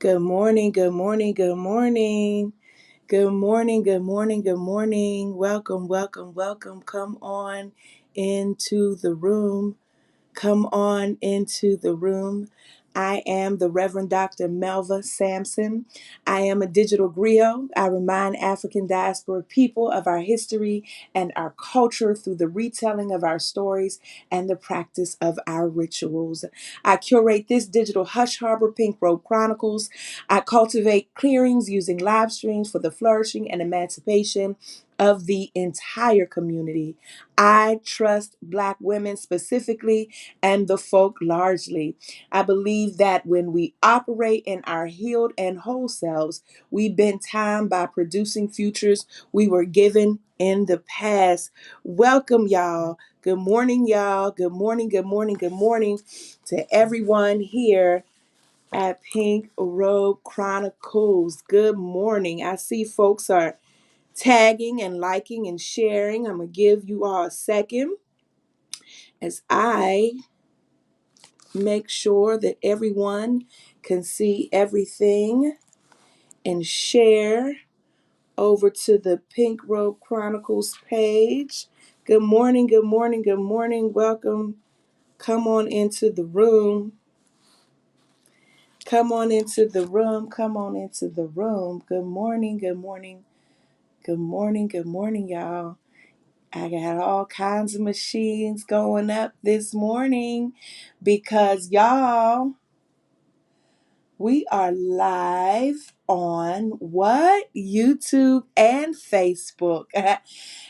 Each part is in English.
Good morning, good morning, good morning. Good morning, good morning, good morning. Welcome, welcome, welcome. Come on into the room. Come on into the room. I am the Reverend Dr. Melva Sampson. I am a digital griot. I remind African diaspora people of our history and our culture through the retelling of our stories and the practice of our rituals. I curate this digital hush harbor Pink Robe Chronicles. I cultivate clearings using live streams for the flourishing and emancipation of the entire community. I trust Black women specifically and the folk largely. I believe that when we operate in our healed and whole selves, we bend time by producing futures we were given in the past. Welcome, y'all. Good morning, y'all. Good morning, good morning, good morning to everyone here at Pink Robe Chronicles. Good morning. I see folks are tagging and liking and sharing. I'm going to give you all a second as I make sure that everyone can see everything and share over to the Pink Robe Chronicles page. Good morning, good morning, good morning. Welcome. Come on into the room. Come on into the room. Come on into the room. Good morning, good morning, good morning, good morning, y'all. I got all kinds of machines going up this morning because y'all, we are live on what? YouTube and Facebook.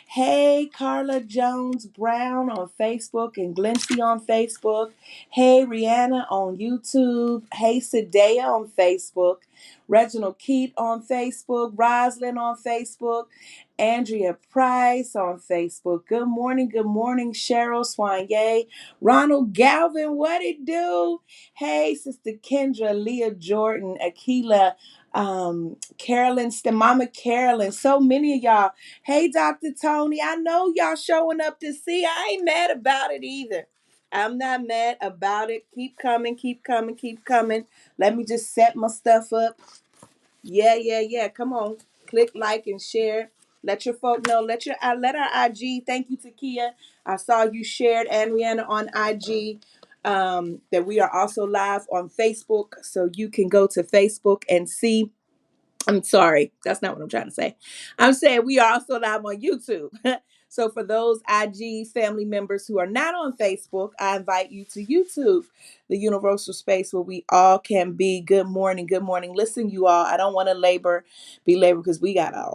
Hey, Carla Jones Brown on Facebook and Glency on Facebook. Hey, Rihanna on YouTube. Hey, Sadea on Facebook. Reginald Keat on Facebook. Roslyn on Facebook. Andrea Price on Facebook. Good morning, Cheryl Soigné. Ronald Galvin, what it do? Hey, Sister Kendra, Leah Jordan, Akila, Carolyn, Mama Carolyn, so many of y'all. Hey, Dr. Tony, I know y'all showing up to see. I ain't mad about it either. I'm not mad about it. Keep coming, keep coming, keep coming. Let me just set my stuff up. Yeah. Come on. Click like and share. Let your folk know. Let our IG. Thank you, Takia. I saw you shared and Rihanna on IG. That we are also live on Facebook. So you can go to Facebook and see. I'm sorry, that's not what I'm trying to say. I'm saying we are also live on YouTube. So for those IG family members who are not on Facebook, I invite you to YouTube, the universal space where we all can be. Good morning, good morning. Listen, you all, I don't want to belabor because we got a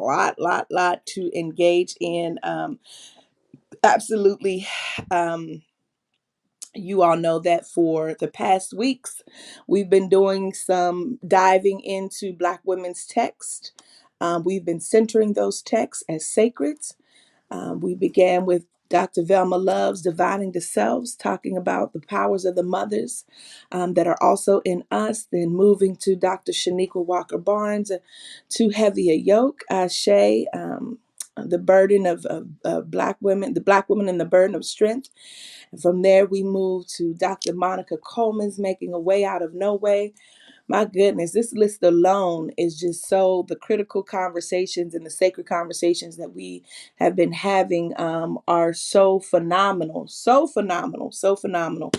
lot to engage in. Absolutely. You all know that for the past weeks, we've been doing some diving into Black women's text. We've been centering those texts as sacred. We began with Dr. Velma Love's Dividing the Selves, talking about the powers of the mothers that are also in us. Then moving to Dr. Shaniqua Walker Barnes, Too Heavy a Yoke, Ashe, the burden of Black women, the Black woman and the burden of strength. And from there, we moved to Dr. Monica Coleman's Making a Way Out of No Way. My goodness, this list alone is just so the critical conversations and the sacred conversations that we have been having are so phenomenal, so phenomenal, so phenomenal.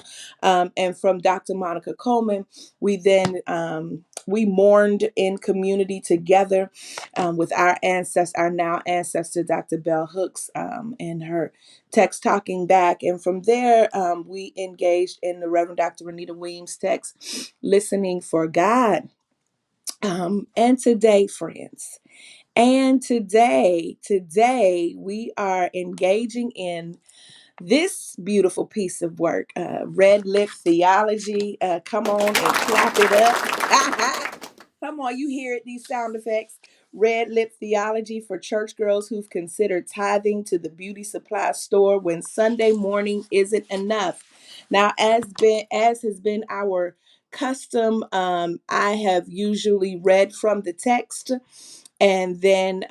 And from Dr. Monica Coleman, we then we mourned in community together with our now ancestor, Dr. Bell Hooks, and her text Talking Back. And from there, we engaged in the Reverend Dr. Renita Weems' text, Listening for God. And today, friends, today we are engaging in this beautiful piece of work, Red Lip Theology. Come on and clap it up. Come on, you hear it, these sound effects. Red Lip Theology for church girls who've considered tithing to the beauty supply store when Sunday morning isn't enough. Now, as has been our custom, I have usually read from the text, and then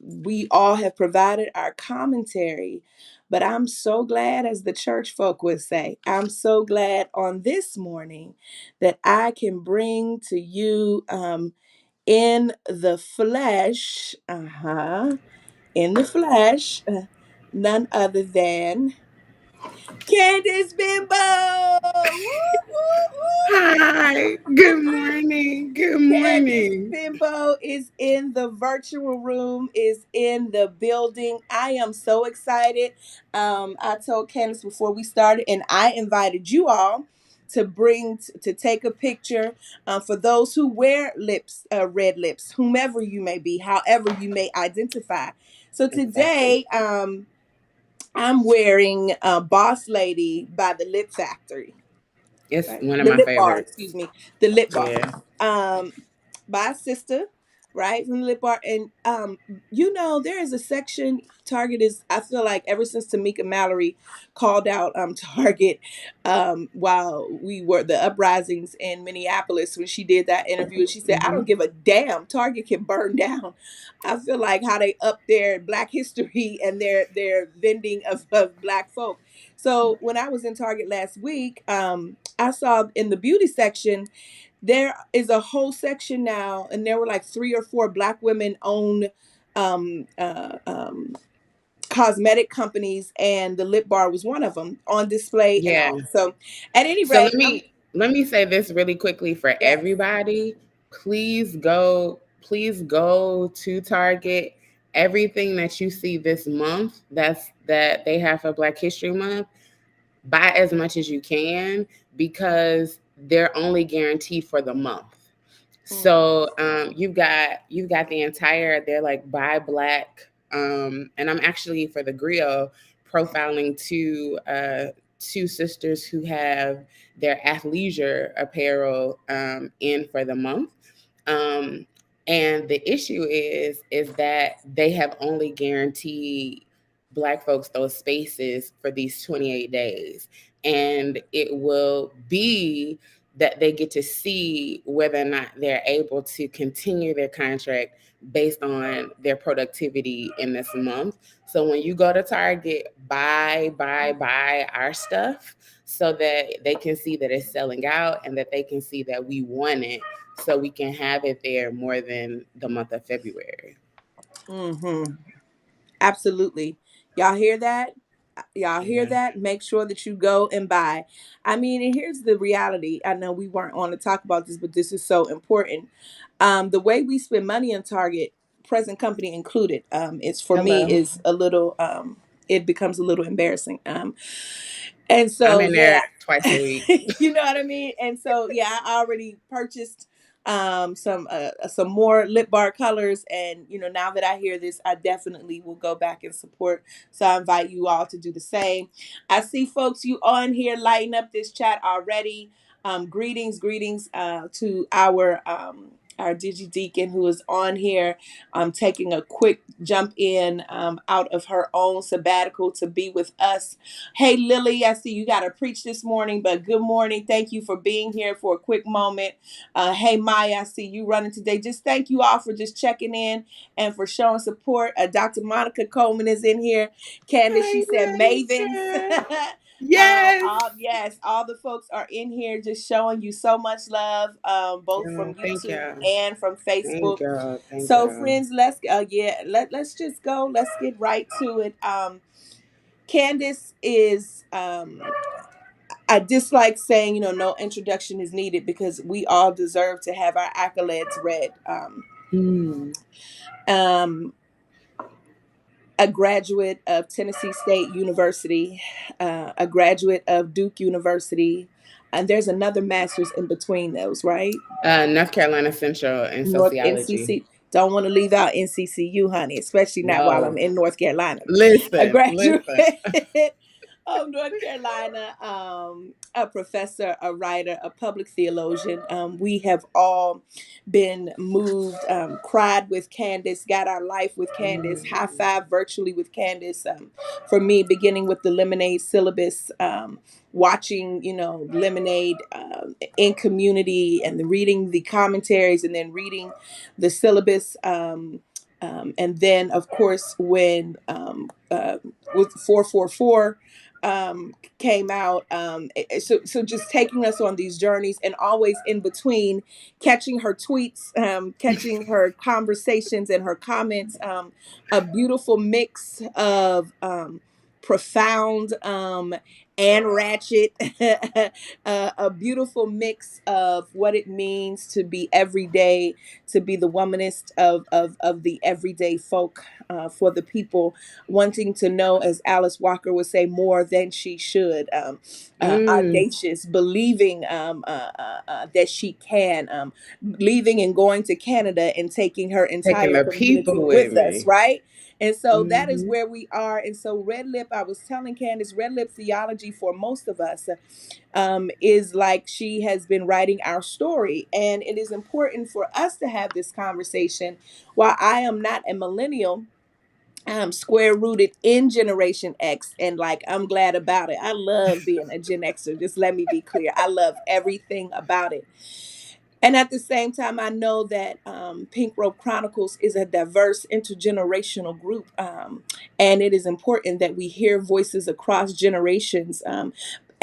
we all have provided our commentary. But I'm so glad, as the church folk would say, I'm so glad on this morning that I can bring to you in the flesh, in the flesh, none other than Candice Benbow. Woo, woo, woo. Hi, good morning. Good Candice morning. Benbow is in the virtual room, is in the building. I am so excited. I told Candice before we started, and I invited you all to to take a picture for those who wear lips, red lips, whomever you may be, however you may identify. So Exactly. today, I'm wearing Boss Lady by the Lip Factory, It's right? one of The my lip bar, favorites. excuse me, the lip bar. Yeah. Um, by a sister, right, from the lip bar. And there is a section. Target is, I feel like, ever since Tamika Mallory called out Target while we were the uprisings in Minneapolis, when she did that interview, she said, I Hmm. don't give a damn, Target can burn down. I feel like how they up their black history and their vending of black folk. So when I was in Target last week, I saw in the beauty section there is a whole section now, and there were like three or four black women owned um, uh, um, cosmetic companies, and the lip bar was one of them on display and Yeah. all. So, at any So rate, let me say this really quickly for yes. everybody. Please go to Target. Everything that you see this month, that they have for Black History Month, buy as much as you can because they're only guaranteed for the month. Mm, So you've got the entire, they're like buy black, and I'm actually for the grill profiling two sisters who have their athleisure apparel in for the month. Um, and the issue is that they have only guaranteed black folks those spaces for these 28 days. And it will be that they get to see whether or not they're able to continue their contract based on their productivity in this month. So when you go to Target, buy our stuff so that they can see that it's selling out and that they can see that we want it so we can have it there more than the month of February. mm-hmm. Absolutely. Y'all hear that? Y'all hear Yeah. that? Make sure that you go and buy. I mean, and here's the reality. I know we weren't on to talk about this, but this is so important. The way we spend money on Target, present company included, it's for me Hello. is a little. It becomes a little embarrassing. And I'm so in there yeah, twice a week. you know what I mean. And so yeah, I already purchased some more lip bar colors, and now that I hear this, I definitely will go back and support. So I invite you all to do the same. I see folks you on here lighting up this chat already. Greetings to our digi deacon who is on here, taking a quick jump in out of her own sabbatical to be with us. Hey, Lily, I see you got to preach this morning, but good morning. Thank you for being here for a quick moment. Hey, Maya, I see you running today. Just thank you all for just checking in and for showing support. Dr. Monica Coleman is in here. Candice, she Hi, said Mavens. Lisa. Yes. Yes, all the folks are in here just showing you so much love, both from Yeah, thank YouTube y'all. and from Thank Facebook. y'all. Thank So, y'all. friends, let's just go. Let's get right to it. Candice is I dislike saying, no introduction is needed because we all deserve to have our accolades read. Hmm. Um, a graduate of Tennessee State University, a graduate of Duke University, and there's another master's in between those, right? North Carolina Central in North sociology. NCC. Don't want to leave out NCCU, honey, especially not while I'm No. in North Carolina. A Listen, graduate listen. of North Carolina, a professor, a writer, a public theologian. We have all been moved, cried with Candice, got our life with Candice, high five virtually with Candice. For me, beginning with the Lemonade syllabus, watching, Lemonade in community and reading the commentaries and then reading the syllabus. And then, of course, when with 444 came out, so just taking us on these journeys, and always in between catching her tweets, catching her conversations and her comments, a beautiful mix of profound and ratchet, a beautiful mix of what it means to be everyday, to be the womanist of the everyday folk, for the people wanting to know, as Alice Walker would say, more than she should, Mm, audacious, believing that she can, leaving and going to Canada and taking her taking entire the community people with with us, me. right? And so that is Hmm. where we are. And so Red Lip, I was telling Candice, Red Lip theology for most of us is like she has been writing our story. And it is important for us to have this conversation. While I am not a millennial, I'm square rooted in Generation X, and like I'm glad about it. I love being a Gen Xer. Just let me be clear. I love everything about it. And at the same time, I know that Pink Rope Chronicles is a diverse intergenerational group. And it is important that we hear voices across generations.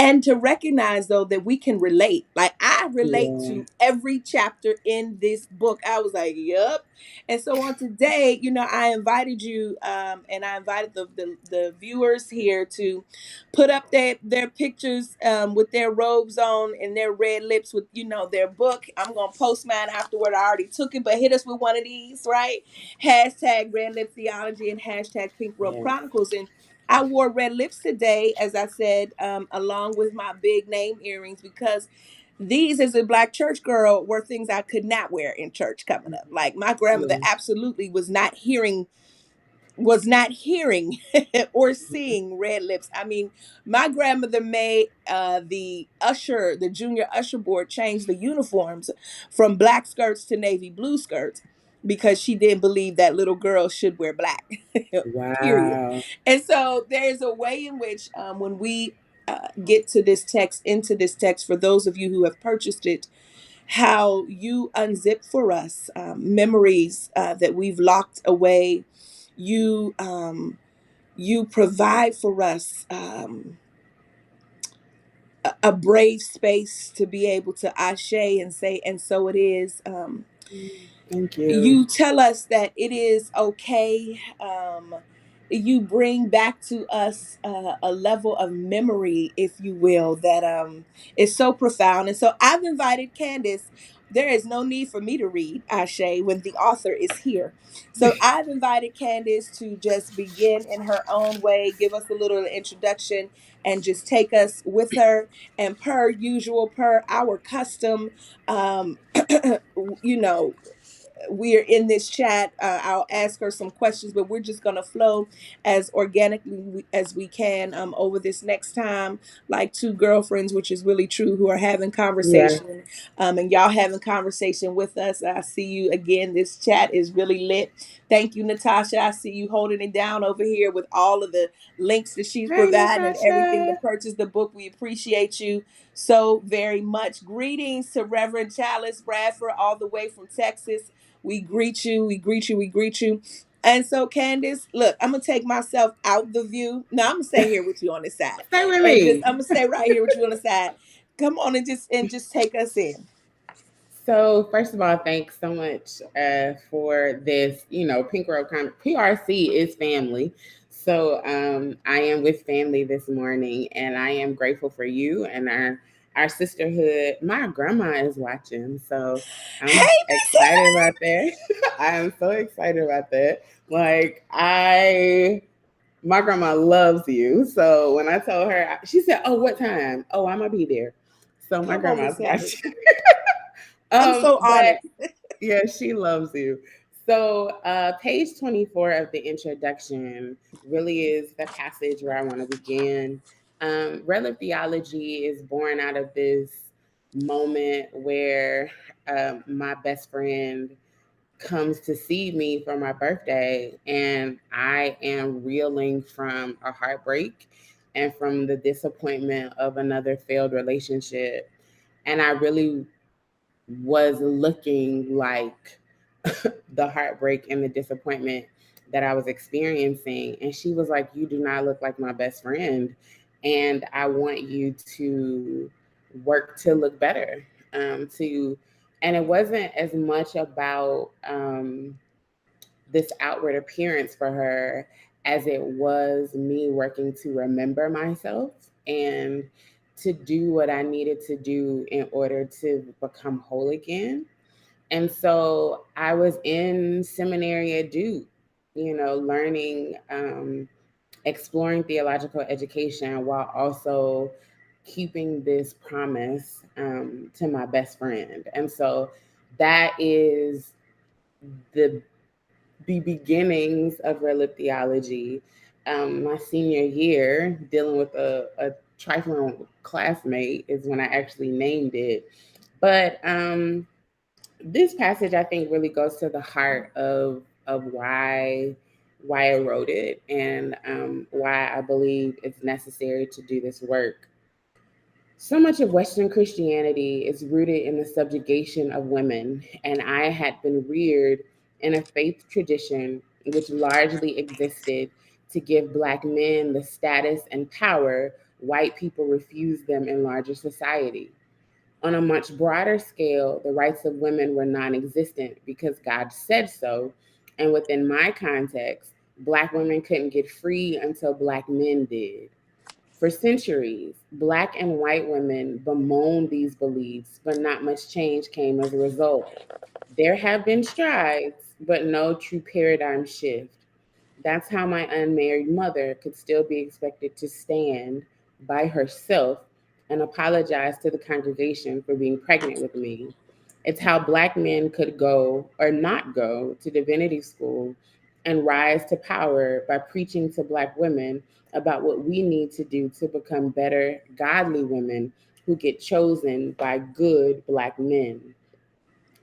And to recognize, though, that we can relate. Like, I relate Yeah. to every chapter in this book. I was like, yup. And so on today, I invited you, and I invited the viewers here to put up their pictures, with their robes on and their red lips with, their book. I'm gonna post mine afterward. I already took it, but hit us with one of these, right? Hashtag Red Lip Theology and hashtag Pink Rope Yes. Chronicles. And I wore red lips today, as I said, along with my big name earrings, because these, as a black church girl, were things I could not wear in church coming up. Like, my grandmother Yeah. absolutely was not hearing or seeing red lips. I mean, my grandmother made the junior usher board change the uniforms from black skirts to navy blue skirts, because she didn't believe that little girls should wear black. Period. Wow. And so there's a way in which, when we get to this text, into this text, for those of you who have purchased it, how you unzip for us memories that we've locked away. You provide for us a brave space to be able to ashe and say, and so it is. Thank you. You tell us that it is okay. You bring back to us a level of memory, if you will, that is so profound. And so I've invited Candice. There is no need for me to read Ashe when the author is here. So I've invited Candice to just begin in her own way, give us a little introduction, and just take us with her. And per usual, per our custom, you know, we're in this chat. I'll ask her some questions, but we're just going to flow as organically as we can, over this next time, like two girlfriends, which is really true, who are having Yeah. conversation, and y'all having conversation with us. I see you again. This chat is really lit. Thank you, Natasha. I see you holding it down over here with all of the links that she's Hey, providing and everything to Natasha. purchase the book. We appreciate you so very much. Greetings to Reverend Chalice Bradford, all the way from Texas. We greet you. We greet you. We greet you. And so, Candice, look, I'm gonna take myself out the view. No, I'm gonna stay here with you on the side, Stay with and just me. I'm gonna stay right here with you on the side. Come on and just take us in. So, first of all, thanks so much for this. Pink Road PRC is family. So, I am with family this morning, and I am grateful for you and our sisterhood. My grandma is watching, so Hey, I'm Miss. excited about that. I am so excited about that. Like, my grandma loves you. So when I told her, she said, "Oh, what time? Oh, I'm gonna be there." So my Come on, grandma's Miss Hattie. watching. I'm so But honored. yeah, she loves you. So, page 24 of the introduction really is the passage where I want to begin. Red Lip Theology is born out of this moment where my best friend comes to see me for my birthday, and I am reeling from a heartbreak and from the disappointment of another failed relationship. And I really was looking like the heartbreak and the disappointment that I was experiencing. And she was like, "You do not look like my best friend. And I want you to work to look better." And it wasn't as much about this outward appearance for her as it was me working to remember myself and to do what I needed to do in order to become whole again. And so I was in seminary at Duke, learning, exploring theological education while also keeping this promise to my best friend. And so that is the beginnings of Red Lip Theology. My senior year, dealing with a trifling classmate, is when I actually named it. But this passage, I think, really goes to the heart of why I wrote it, and why I believe it's necessary to do this work. So much of Western Christianity is rooted in the subjugation of women, and I had been reared in a faith tradition which largely existed to give Black men the status and power white people refused them in larger society. On a much broader scale, the rights of women were non existent because God said so. And within my context, Black women couldn't get free until Black men did. For centuries, Black and white women bemoaned these beliefs, but not much change came as a result. There have been strides, but no true paradigm shift. That's how my unmarried mother could still be expected to stand by herself and apologize to the congregation for being pregnant with me. It's how Black men could go or not go to divinity school and rise to power by preaching to Black women about what we need to do to become better, godly women who get chosen by good Black men.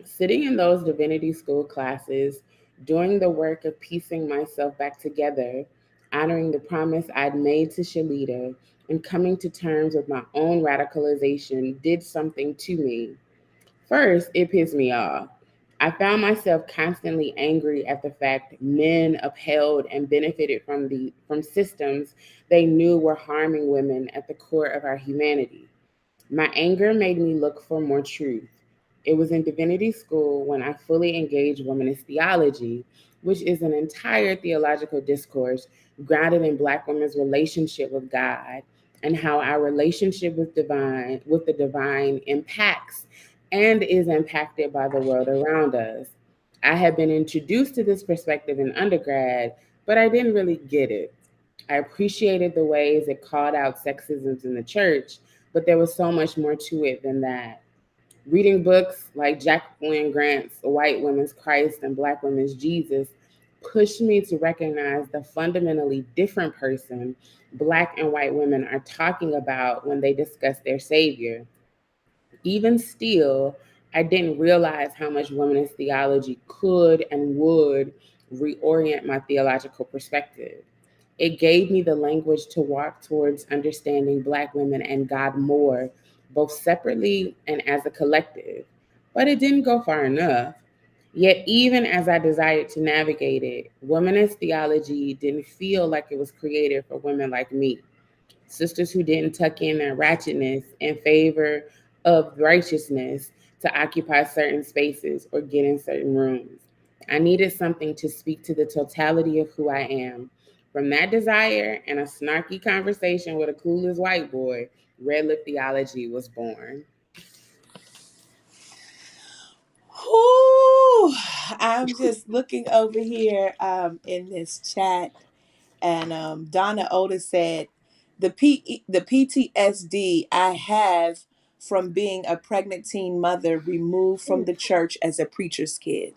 Sitting in those divinity school classes, doing the work of piecing myself back together, honoring the promise I'd made to Shalita, and coming to terms with my own radicalization did something to me. First, it pissed me off. I found myself constantly angry at the fact men upheld and benefited from systems they knew were harming women at the core of our humanity. My anger made me look for more truth. It was in divinity school when I fully engaged womanist theology, which is an entire theological discourse grounded in Black women's relationship with God and how our relationship with the divine impacts and is impacted by the world around us. I had been introduced to this perspective in undergrad, but I didn't really get it. I appreciated the ways it called out sexisms in the church, but there was so much more to it than that. Reading books like Jacqueline Grant's White Women's Christ and Black Women's Jesus pushed me to recognize the fundamentally different person Black and white women are talking about when they discuss their Savior. Even still, I didn't realize how much womanist theology could and would reorient my theological perspective. It gave me the language to walk towards understanding Black women and God more, both separately and as a collective. But it didn't go far enough. Yet, even as I desired to navigate it, womanist theology didn't feel like it was created for women like me, sisters who didn't tuck in their ratchetness in favor of righteousness to occupy certain spaces or get in certain rooms. I needed something to speak to the totality of who I am. From that desire and a snarky conversation with a clueless white boy, Red Lip Theology was born. Whoo! I'm just looking over here in this chat, and Donna Otis said, the PTSD I have from being a pregnant teen mother removed from the church as a preacher's kid.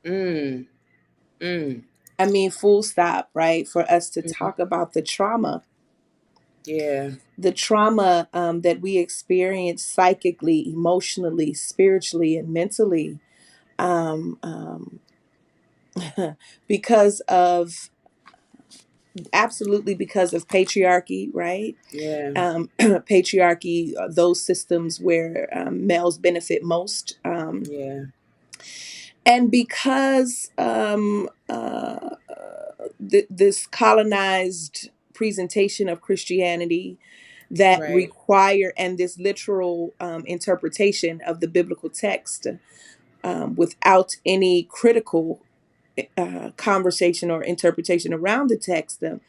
Mm, mm, I mean, full stop, right? For us to mm, talk about the trauma Yeah. The trauma that we experience psychically, emotionally, spiritually, and mentally, um, um, because of absolutely because of patriarchy, right? Yeah. Patriarchy, those systems where males benefit most, Yeah. and because this colonized presentation of Christianity that Right. require and this literal interpretation of the biblical text without any critical conversation or interpretation around the text, that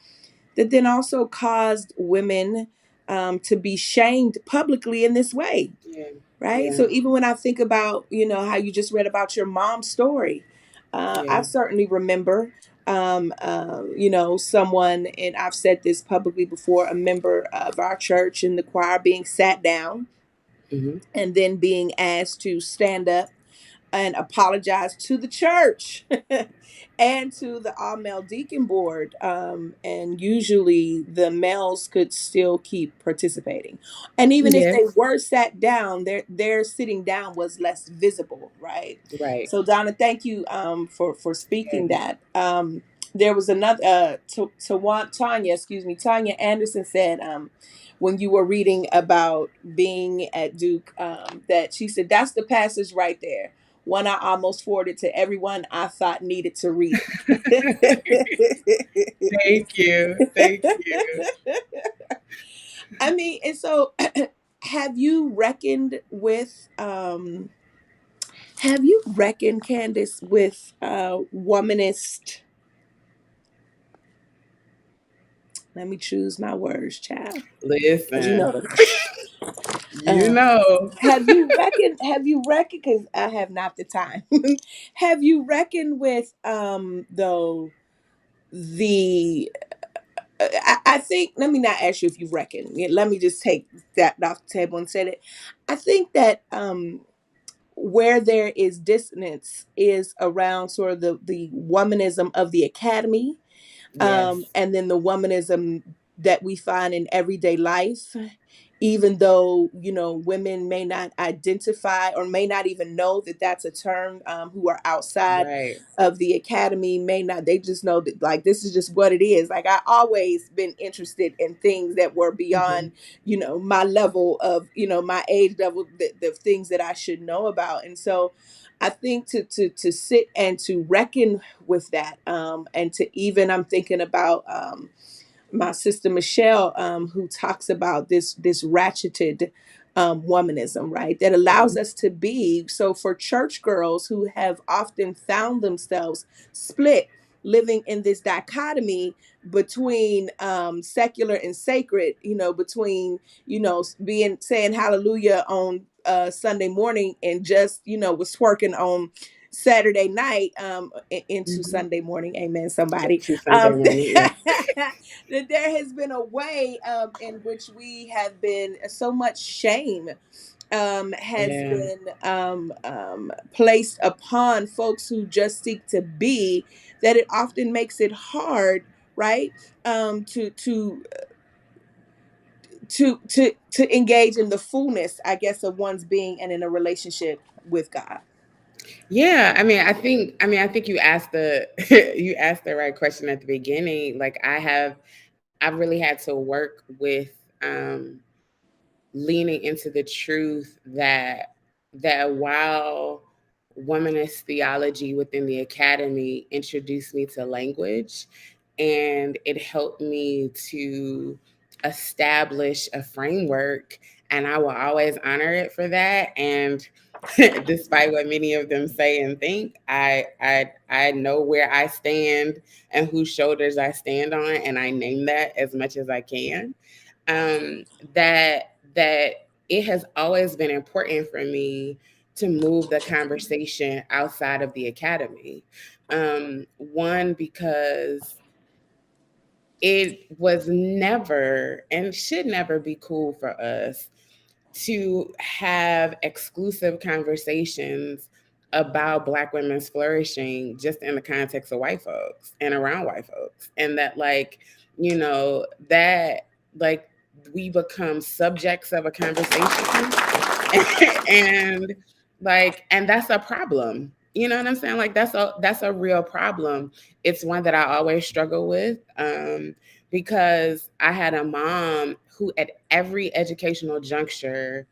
then also caused women to be shamed publicly in this way, Yeah. right? Yeah. So even when I think about, how you just read about your mom's story, I Yeah. certainly remember, someone, and I've said this publicly before, a member of our church in the choir being sat down Hmm. and then being asked to stand up and apologize to the church and to the all male deacon board. And usually the males could still keep participating. And even if they Yes. were sat down, their sitting down was less visible, right? Right. So Donna, thank you for Yeah. speaking that. There was another Tanya, excuse me, Tanya Anderson said when you were reading about being at Duke, that she said that's the passage right there, one I almost forwarded to everyone I thought needed to read Thank you. Thank you. it. I mean, and so have you reckoned with have you reckoned, Candice, with womanist, let me choose my words, child. Because you know Listen, the you know. have you reckoned, because I have not the time. Have you reckoned with though the I think, let me not ask you if you reckon. Yeah, let me just take that off the table and say it. I think that where there is dissonance is around sort of the womanism of the academy, Yes. and then the womanism that we find in everyday life, even though women may not identify or may not even know that that's a term, who are outside Right. of the academy may not, they just know that like this is just what it is. Like I always been interested in things that were Hmm. beyond my level of my age level, the things that I should know about. And so I think to sit and to reckon with that, and to even, I'm thinking about my sister Michelle, who talks about this ratcheted womanism, right? That allows Hmm. us to be, so for church girls who have often found themselves split, living in this dichotomy between secular and sacred, between being saying hallelujah on Sunday morning and just was twerking on Saturday night, into Hmm. Sunday morning. Amen, somebody. To Sunday morning. Yeah. That there has been a way in which we have been, so much shame has Yeah. been placed upon folks who just seek to be, that it often makes it hard, right? To engage in the fullness, I guess, of one's being and in a relationship with God. Yeah, I think you asked the you asked the right question at the beginning. Like I've really had to work with um leaning into the truth that while womanist theology within the academy introduced me to language, and it helped me to establish a framework, and I will always honor it for that. And despite what many of them say and think, I know where I stand and whose shoulders I stand on, and I name that as much as I can. um, that it has always been important for me to move the conversation outside of the academy. One, because it was never and should never be cool for us to have exclusive conversations about Black women's flourishing just in the context of white folks and around white folks. And that, like, you know, that, like, we become subjects of a conversation. And and that's a problem. You know what I'm saying? Like that's a real problem. It's one that I always struggle with, because I had a mom who at every educational juncture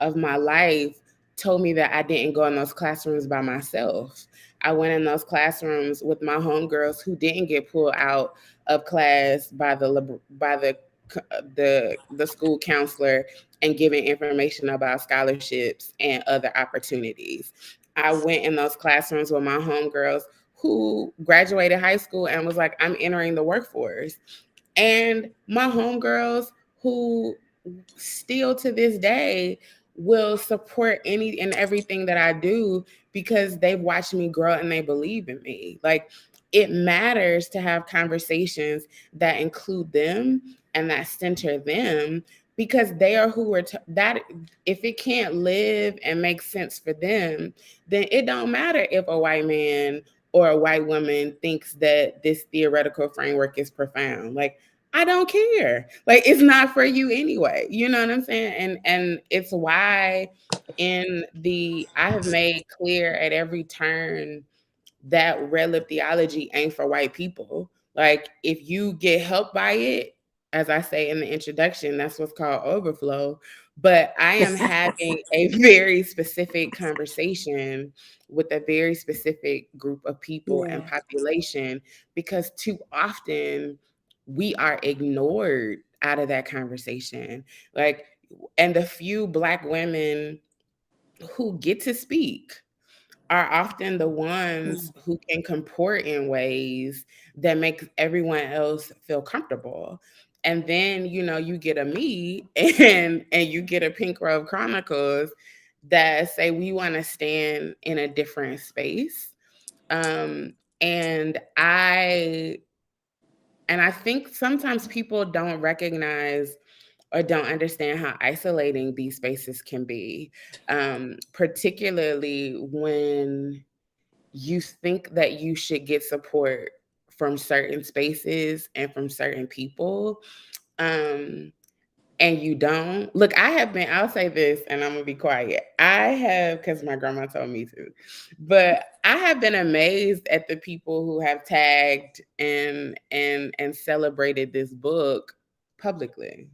of my life told me that I didn't go in those classrooms by myself. I went in those classrooms with my homegirls who didn't get pulled out of class by the school counselor and given information about scholarships and other opportunities. I went in those classrooms with my homegirls who graduated high school and was like, I'm entering the workforce. And my homegirls who still to this day will support any and everything that I do because they've watched me grow and they believe in me. Like, it matters to have conversations that include them and that center them, because they are who that if it can't live and make sense for them, then it don't matter if a white man or a white woman thinks that this theoretical framework is profound. Like, I don't care. Like, it's not for you anyway. You know what I'm saying? And it's why I have made clear at every turn that red lip theology ain't for white people. Like, if you get helped by it, as I say in the introduction, that's what's called overflow. But I am having a very specific conversation with a very specific group of people and Yeah. population, because too often we are ignored out of that conversation. Like, and the few Black women who get to speak are often the ones Mm. who can comport in ways that make everyone else feel comfortable. And then, you get a me and you get a Pink Robe Chronicles that say we want to stand in a different space. Um, and I think sometimes people don't recognize or don't understand how isolating these spaces can be, particularly when you think that you should get support from certain spaces and from certain people, um, and you don't. Look, I'll say this and I'm gonna be quiet. I have, because my grandma told me to, but I have been amazed at the people who have tagged and celebrated this book publicly,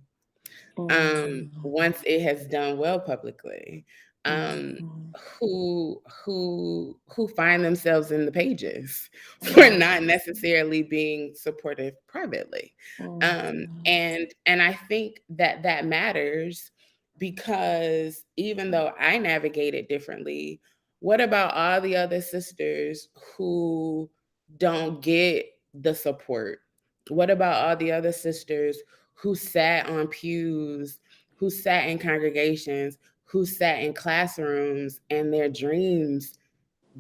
Mm. once it has done well publicly, um, Mm. who find themselves in the pages for Mm. not necessarily being supportive privately, and I think that that matters, because even though I navigate it differently, what about all the other sisters who don't get the support? What about all the other sisters who sat on pews, who sat in congregations, who sat in classrooms, and their dreams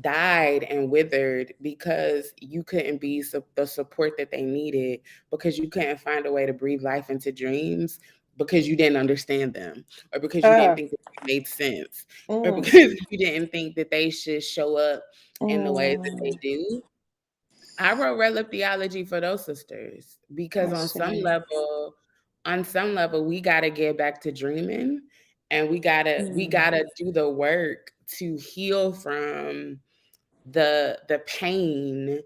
died and withered because you couldn't be the support that they needed, because you couldn't find a way to breathe life into dreams, because you didn't understand them, or because you didn't Uh, think that they made sense, or mm. because you didn't think that they should show up in the ways that they Mm. do. I wrote Red Lip Theology for those sisters, because That's shame. on some level, we gotta get back to dreaming, and we gotta do the work to heal from the pain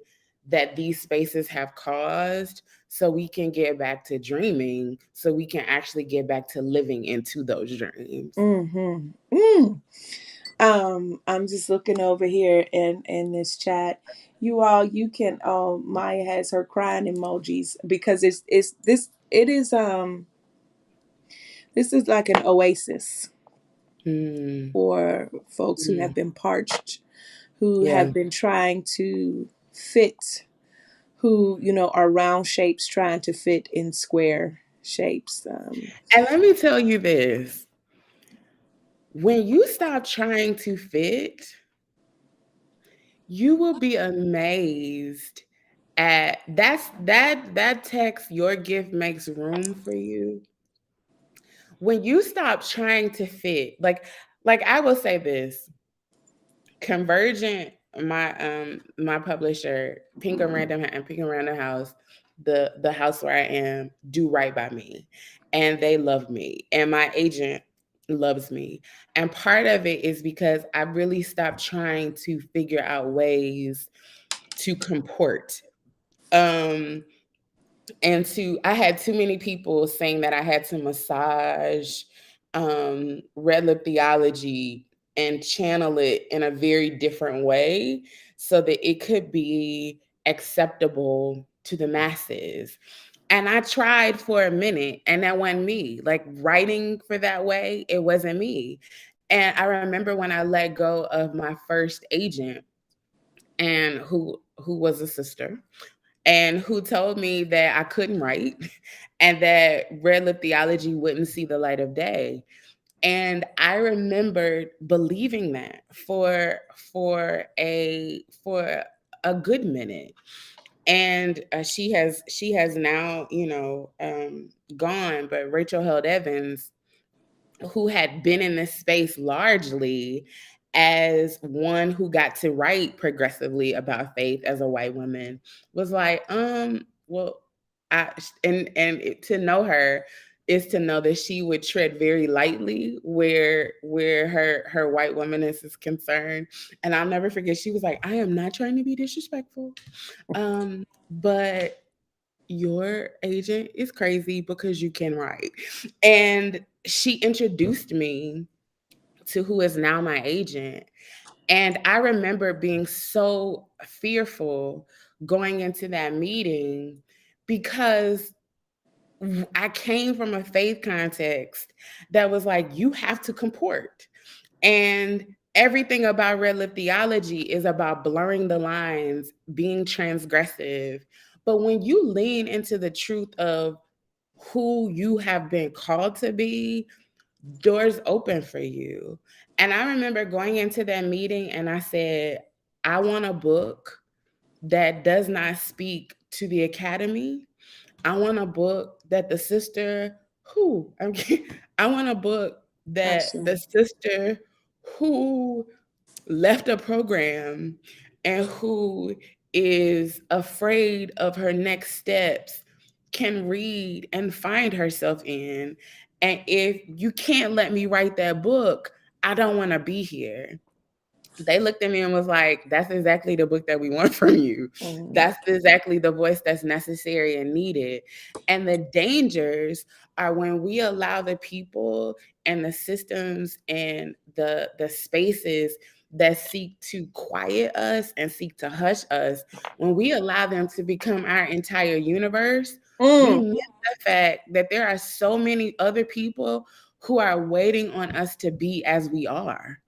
that these spaces have caused, so we can get back to dreaming, so we can actually get back to living into those dreams. Mm-hmm. Mm. I'm just looking over here in this chat. You all, you can. Maya has her crying emojis because it's this. It is This is like an oasis Mm, for folks who have mm, been parched, who yeah. have been trying to fit, who are round shapes trying to fit in square shapes. And let me tell you this: when you stop trying to fit, you will be amazed at that text, your gift makes room for you. When you stop trying to fit, like I will say this, Convergent, my publisher, Pink and Random House, the house where I am, do right by me. and they love me, and my agent loves me. And part of it is because I really stopped trying to figure out ways to comport. Um, and to I had too many people saying that I had to massage Red Lip Theology and channel it in a very different way so that it could be acceptable to the masses. And I tried for a minute, and that wasn't me. Like, writing for that way, it wasn't me. And I remember when I let go of my first agent, and who was a sister, and who told me that I couldn't write and that Red Lip Theology wouldn't see the light of day. And I remembered believing that for a good minute. And she has now, gone. But Rachel Held Evans, who had been in this space largely as one who got to write progressively about faith as a white woman, was like, well, I to know her is to know that she would tread very lightly where her white womanness is concerned. And I'll never forget, she was like, I am not trying to be disrespectful, but your agent is crazy because you can write. And she introduced me to who is now my agent. And I remember being so fearful going into that meeting because I came from a faith context that was like, you have to comport. And everything about Red Lip Theology is about blurring the lines, being transgressive. But when you lean into the truth of who you have been called to be, doors open for you. And I remember going into that meeting and I said, I want a book that does not speak to the academy. I want a book that the sister who I want a book that the Absolutely. sister who left a program and who is afraid of her next steps can read and find herself in. And if you can't let me write that book, I don't want to be here. They looked at me and was like, that's exactly the book that we want from you. Mm. That's exactly the voice that's necessary and needed. And the dangers are when we allow the people and the systems and the spaces that seek to quiet us and seek to hush us, when we allow them to become our entire universe, we Mm. miss the fact that there are so many other people who are waiting on us to be as we are.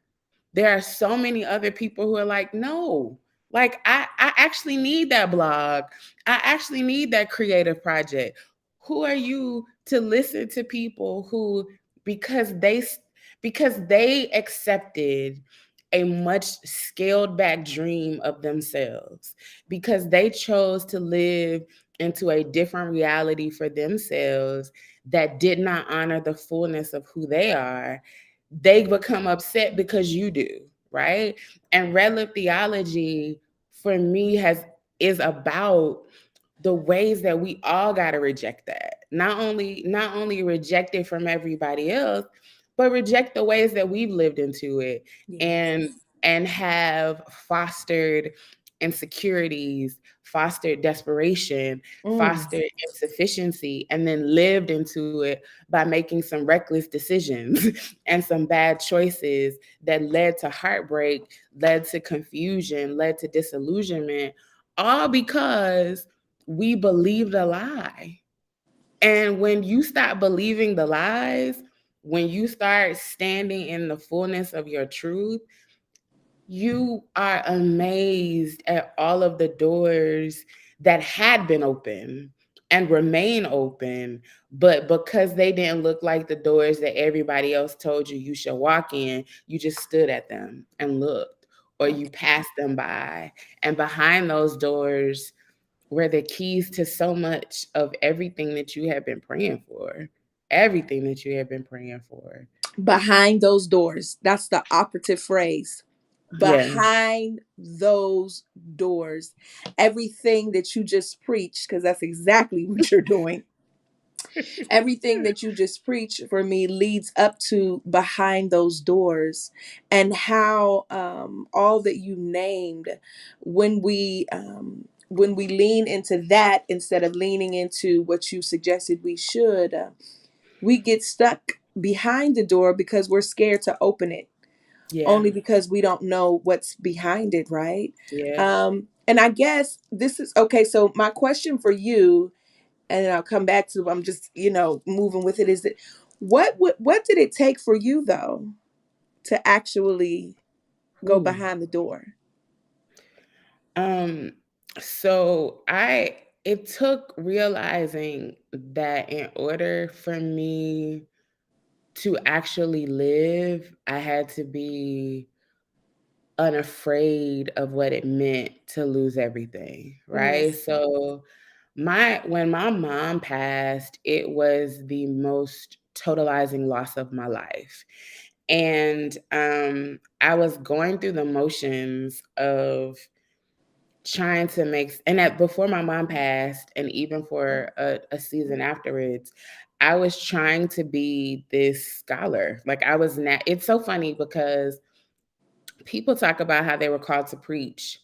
There are so many other people who are like, no, like I actually need that blog. I actually need that creative project. Who are you to listen to people who, because they because they accepted a much scaled back dream of themselves, because they chose to live into a different reality for themselves that did not honor the fullness of who they are, they become upset because you do, right? And Red Lip Theology for me has is about the ways that we all got to reject that. Not only reject it from everybody else, but reject the ways that we've lived into it, and Yes. have fostered insecurities, fostered desperation, Mm. fostered insufficiency, and then lived into it by making some reckless decisions and some bad choices that led to heartbreak, led to confusion, led to disillusionment, all because we believed a lie. And when you stop believing the lies, when you start standing in the fullness of your truth, you are amazed at all of the doors that had been open and remain open, but because they didn't look like the doors that everybody else told you should walk in, you just stood at them and looked, or you passed them by. And behind those doors were the keys to so much of everything that you have been praying for. Everything that you have been praying for. Behind those doors. That's the operative phrase. Yeah. Behind those doors. Everything that you just preached, because that's exactly what you're doing. Everything that you just preach for me leads up to behind those doors, and how all that you named, when we lean into that instead of leaning into what you suggested we should, we get stuck behind the door because we're scared to open it, Yeah. only because we don't know what's behind it, right? Yeah. And I guess this is okay. So my question for you, and then I'll come back to, I'm just, moving with it, is that what did it take for you though to actually go Ooh. behind the door? Um, so it took realizing that in order for me to actually live, I had to be unafraid of what it meant to lose everything, Mm, right? So when my mom passed, it was the most totalizing loss of my life. And I was going through the motions of trying to make, and that before my mom passed, and even for a season afterwards, I was trying to be this scholar. Like I was not, it's so funny because people talk about how they were called to preach.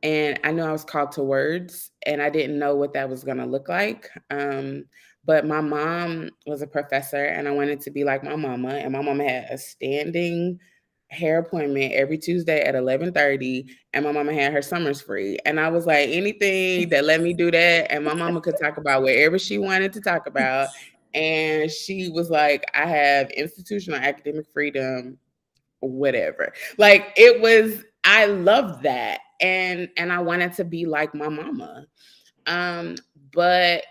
And I knew I was called to words, and I didn't know what that was going to look like. But my mom was a professor, and I wanted to be like my mama. And my mama had a standing hair appointment every Tuesday at 11:30, and my mama had her summers free. And I was like, anything that let me do that, and my mama could talk about whatever she wanted to talk about. And she was like, I have institutional academic freedom, whatever. Like it was, I loved that. And I wanted to be like my mama. Um, but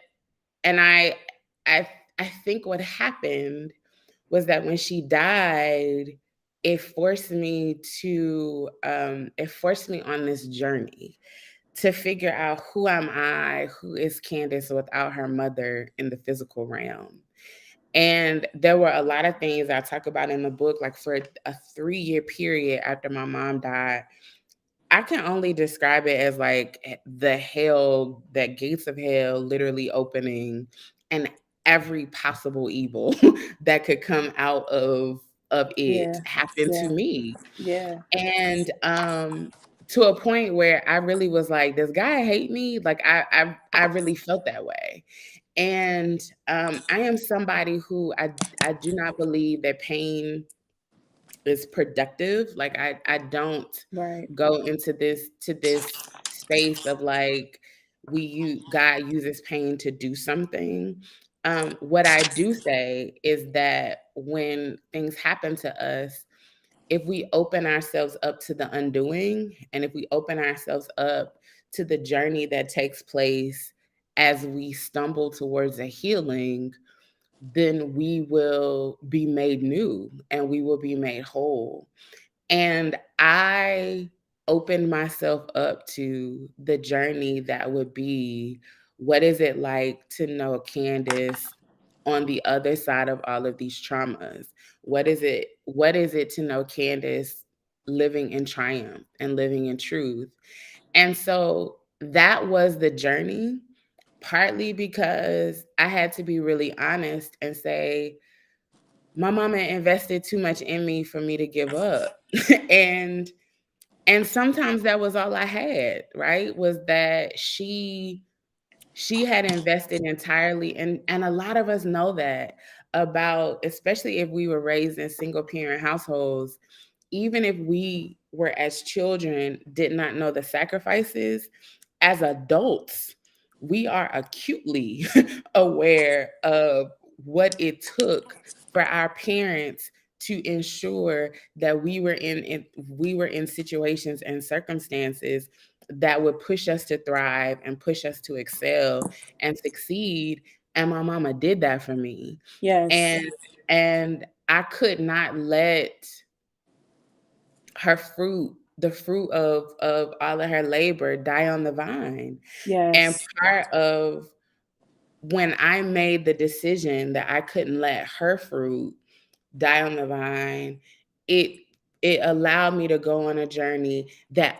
and I I think what happened was that when she died, it forced me on this journey to figure out who am I, who is Candice without her mother in the physical realm. And there were a lot of things I talk about in the book, like for a 3-year period after my mom died. I can only describe it as like the hell, that gates of hell literally opening, and every possible evil that could come out of it yeah, happened to yeah, me. yeah, And to a point where I really was like, does God hate me? Like I really felt that way. And I am somebody who I do not believe that pain is productive. Like I don't right, go into this space of like God uses pain to do something. What I do say is that when things happen to us, if we open ourselves up to the undoing, and if we open ourselves up to the journey that takes place as we stumble towards a healing, then we will be made new and we will be made whole. And I opened myself up to the journey that would be, what is it like to know Candice on the other side of all of these traumas? What is it to know Candice living in triumph and living in truth? And so that was the journey, partly because I had to be really honest and say, my mama invested too much in me for me to give up. and and sometimes that was all I had, right? Was that she had invested entirely, and a lot of us know that about, especially if we were raised in single parent households, even if we were as children did not know the sacrifices, as adults, we are acutely aware of what it took for our parents to ensure that we were in situations and circumstances that would push us to thrive and push us to excel and succeed. And my mama did that for me. yes, And I could not let the fruit of all of her labor die on the vine. And yes, part of when I made the decision that I couldn't let her fruit die on the vine, it it allowed me to go on a journey that